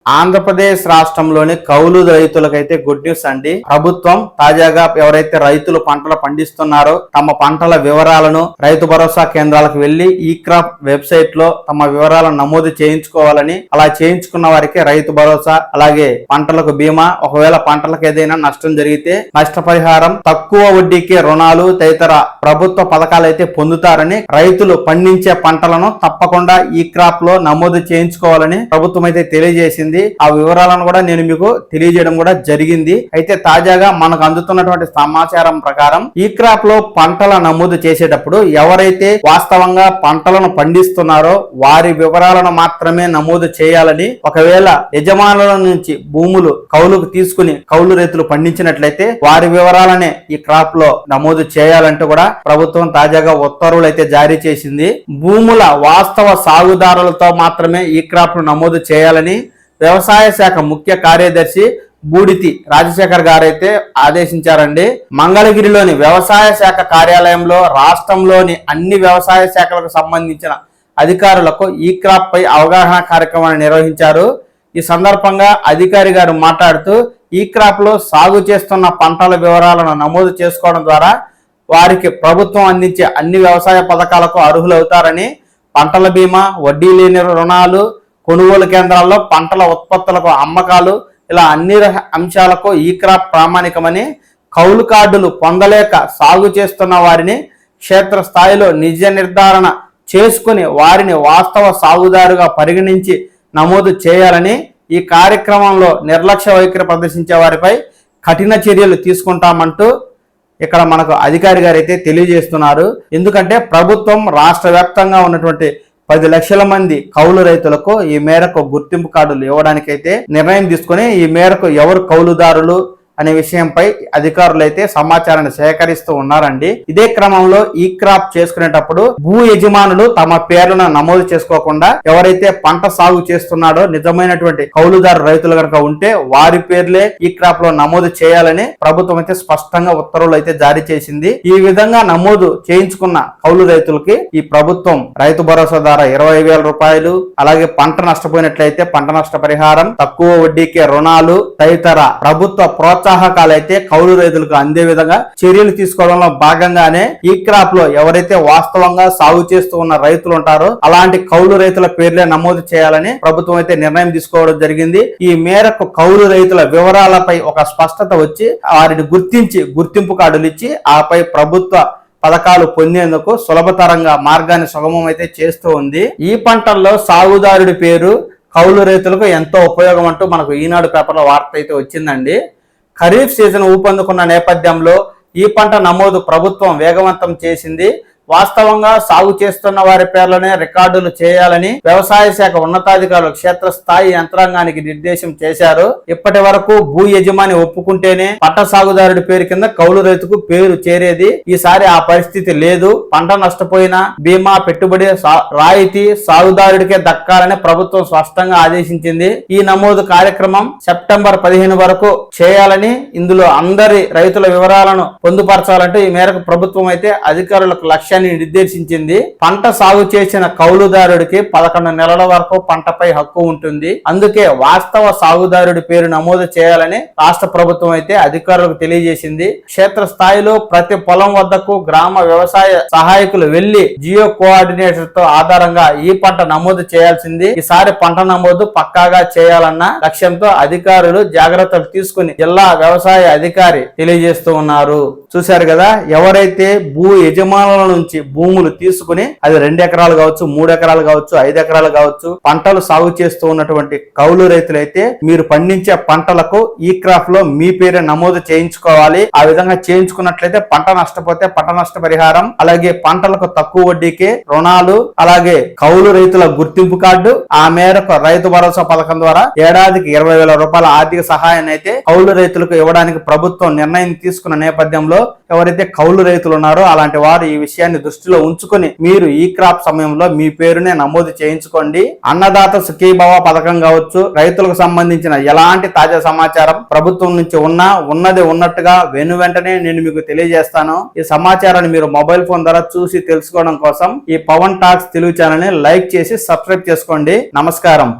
ఆంధ్రప్రదేశ్ రాష్ట్రంలోని కౌలు రైతులకైతే గుడ్ న్యూస్ అండి. ప్రభుత్వం తాజాగా ఎవరైతే రైతులు పంటలు పండిస్తున్నారో తమ పంటల వివరాలను రైతు భరోసా కేంద్రాలకు వెళ్లి ఈ క్రాప్ వెబ్సైట్ లో తమ వివరాలను నమోదు చేయించుకోవాలని, అలా చేయించుకున్న వారికి రైతు భరోసా అలాగే పంటలకు బీమా, ఒకవేళ పంటలకు ఏదైనా నష్టం జరిగితే నష్టపరిహారం, తక్కువ వడ్డీకి రుణాలు తదితర ప్రభుత్వ పథకాలు అయితే పొందుతారని, రైతులు పండించే పంటలను తప్పకుండా ఈ క్రాప్ లో నమోదు చేయించుకోవాలని ప్రభుత్వం అయితే తెలియజేసింది. ఆ వివరాలను కూడా నేను మీకు తెలియజేయడం కూడా జరిగింది. అయితే తాజాగా మనకు అందుతున్నటువంటి సమాచారం ప్రకారం ఈ క్రాప్ లో పంటల నమోదు చేసేటప్పుడు ఎవరైతే వాస్తవంగా పంటలను పండిస్తున్నారో వారి వివరాలను మాత్రమే నమోదు చేయాలని, ఒకవేళ యజమానుల నుంచి భూములు కౌలుకు తీసుకుని కౌలు రైతులు పండించినట్లయితే వారి వివరాలనే ఈ క్రాప్ లో నమోదు చేయాలంటూ కూడా ప్రభుత్వం తాజాగా ఉత్తర్వులు అయితే జారీ చేసింది. భూముల వాస్తవ సాగుదారులతో మాత్రమే ఈ క్రాప్ ను నమోదు చేయాలని వ్యవసాయ శాఖ ముఖ్య కార్యదర్శి బూడితి రాజశేఖర్ గారైతే ఆదేశించారండి. మంగళగిరిలోని వ్యవసాయ శాఖ కార్యాలయంలో రాష్ట్రంలోని అన్ని వ్యవసాయ శాఖలకు సంబంధించిన అధికారులకు ఈ క్రాప్ పై అవగాహన కార్యక్రమాన్ని నిర్వహించారు. ఈ సందర్భంగా అధికారి గారు మాట్లాడుతూ ఈ క్రాప్ లో సాగు చేస్తున్న పంటల వివరాలను నమోదు చేసుకోవడం ద్వారా వారికి ప్రభుత్వం అందించే అన్ని వ్యవసాయ పథకాలకు అర్హులవుతారని, పంటల బీమా, వడ్డీ లేని రుణాలు, కొనుగోలు కేంద్రాల్లో పంటల ఉత్పత్తులకు అమ్మకాలు, ఇలా అన్ని అంశాలకు ఈ క్రాప్ ప్రామాణికమని, కౌలు కార్డులు పొందలేక సాగు చేస్తున్న వారిని క్షేత్రస్థాయిలో నిజ నిర్ధారణ చేసుకుని వారిని వాస్తవ సాగుదారుగా పరిగణించి నమోదు చేయాలని, ఈ కార్యక్రమంలో నిర్లక్ష్య వైఖరి ప్రదర్శించే వారిపై కఠిన చర్యలు తీసుకుంటామంటూ ఇక్కడ మనకు అధికారి గారు అయితే తెలియజేస్తున్నారు. ఎందుకంటే ప్రభుత్వం రాష్ట్ర వ్యాప్తంగా ఉన్నటువంటి 10 లక్షల మంది కౌలు రైతులకు ఈ మేరకు గుర్తింపు కార్డులు ఇవ్వడానికైతే నిర్ణయం తీసుకుని ఈ మేరకు ఎవరు కౌలుదారులు అనే విషయంపై అధికారులు అయితే సమాచారాన్ని సేకరిస్తూ ఉన్నారండి. ఇదే క్రమంలో ఈ క్రాప్ చేసుకునేటప్పుడు భూ యజమానులు తమ పేర్లను నమోదు చేసుకోకుండా ఎవరైతే పంట సాగు చేస్తున్నాడో నిజమైనటువంటి కౌలుదారు రైతులు కనుక ఉంటే వారి పేర్లే ఈ క్రాప్ లో నమోదు చేయాలని ప్రభుత్వం అయితే స్పష్టంగా ఉత్తర్వులు అయితే జారీ చేసింది. ఈ విధంగా నమోదు చేయించుకున్న కౌలు రైతులకి ఈ ప్రభుత్వం రైతు భరోసా ద్వారా 20,000 రూపాయలు, అలాగే పంట నష్టపోయినట్లయితే పంట నష్ట పరిహారం, తక్కువ వడ్డీకి రుణాలు తదితర ప్రభుత్వ ప్రోత్సాహకాలైతే కౌలు రైతులకు అందే విధంగా చర్యలు తీసుకోవడంలో భాగంగానే ఈ క్రాప్ లో ఎవరైతే వాస్తవంగా సాగు చేస్తూ ఉన్న రైతులు ఉంటారో అలాంటి కౌలు రైతుల పేర్లే నమోదు చేయాలని ప్రభుత్వం అయితే నిర్ణయం తీసుకోవడం జరిగింది. ఈ మేరకు కౌలు రైతుల వివరాలపై ఒక స్పష్టత వచ్చి వారిని గుర్తించి గుర్తింపు కార్డులు ఇచ్చి ఆపై ప్రభుత్వ పథకాలు పొందేందుకు సులభతరంగా మార్గాన్ని సుగమం అయితే చేస్తూ ఉంది. ఈ పంటల్లో సాగుదారుడి పేరు కౌలు రైతులకు ఎంతో ఉపయోగం అంటూ మనకు ఈనాడు పేపర్లో వార్త అయితే వచ్చిందండి. ఖరీఫ్ సీజన్ ఊపందుకున్న నేపథ్యంలో ఈ పంట నమోదు ప్రభుత్వం వేగవంతం చేసింది. వాస్తవంగా సాగు చేస్తున్న వారి పేర్లనే రికార్డులు చేయాలని వ్యవసాయ శాఖ ఉన్నతాధికారులు క్షేత్రస్థాయి యంత్రాంగానికి నిర్దేశం చేశారు. ఇప్పటి వరకు భూ యజమాని ఒప్పుకుంటేనే పంట సాగుదారుడి పేరు కింద కౌలు రైతుకు పేరు చేరేది. ఈసారి ఆ పరిస్థితి లేదు. పంట నష్టపోయిన బీమా, పెట్టుబడి రాయితీ సాగుదారుడికే దక్కాలని ప్రభుత్వం స్పష్టంగా ఆదేశించింది. ఈ నమోదు కార్యక్రమం సెప్టెంబర్ 15 వరకు చేయాలని, ఇందులో అందరి రైతుల వివరాలను పొందుపరచాలంటూ ఈ మేరకు ప్రభుత్వం అయితే అధికారులకు లక్ష్యాన్ని నిర్దేశించింది. పంట సాగు చేసిన కౌలుదారుడికి 11 నెలల వరకు పంటపై హక్కు ఉంటుంది. అందుకే వాస్తవ సాగుదారుడి పేరు నమోదు చేయాలని రాష్ట్ర ప్రభుత్వం అయితే అధికారులకు తెలియజేసింది. క్షేత్ర స్థాయిలో ప్రతి పొలం వద్దకు గ్రామ వ్యవసాయ సహాయకులు వెళ్లి జియో కోఆర్డినేటర్ తో ఆధారంగా ఈ పంట నమోదు చేయాల్సింది. ఈసారి పంట నమోదు పక్కాగా చేయాలన్న లక్ష్యంతో అధికారులు జాగ్రత్తలు తీసుకుని జిల్లా వ్యవసాయ అధికారి తెలియజేస్తూ ఉన్నారు. చూశారు కదా, ఎవరైతే భూ యజమానుల నుంచి భూములు తీసుకుని అది 2 ఎకరాలు కావచ్చు, 3 ఎకరాలు కావచ్చు, 5 ఎకరాలు కావచ్చు పంటలు సాగు చేస్తూ ఉన్నటువంటి కౌలు రైతులైతే మీరు పండించే పంటలకు ఈ క్రాప్ లో మీ పేరు నమోదు చేయించుకోవాలి. ఆ విధంగా చేయించుకున్నట్లయితే పంట నష్టపోతే పంట నష్ట పరిహారం, అలాగే పంటలకు తక్కువ వడ్డీకి రుణాలు, అలాగే కౌలు రైతుల గుర్తింపు కార్డు, ఆ మేరకు రైతు భరోసా పథకం ద్వారా ఏడాదికి 20,000 రూపాయల ఆర్థిక సహాయాన్ని అయితే కౌలు రైతులకు ఇవ్వడానికి ప్రభుత్వం నిర్ణయం తీసుకున్న నేపథ్యంలో ఎవరైతే కౌలు రైతులు ఉన్నారో అలాంటి వారు ఈ విషయాన్ని దృష్టిలో ఉంచుకొని మీరు ఈ క్రాప్ సమయంలో మీ పేరునే నమోదు చేయించుకోండి. అన్నదాత సుఖీభవ పథకం కావచ్చు, రైతులకు సంబంధించిన ఎలాంటి తాజా సమాచారం ప్రభుత్వం నుంచి ఉన్నది ఉన్నట్టుగా వెంటనే నేను మీకు తెలియజేస్తాను. ఈ సమాచారాన్ని మీరు మొబైల్ ఫోన్ ద్వారా చూసి తెలుసుకోవడం కోసం ఈ పవన్ టాక్స్ తెలుగు ఛానల్ ని లైక్ చేసి సబ్స్క్రైబ్ చేసుకోండి. నమస్కారం.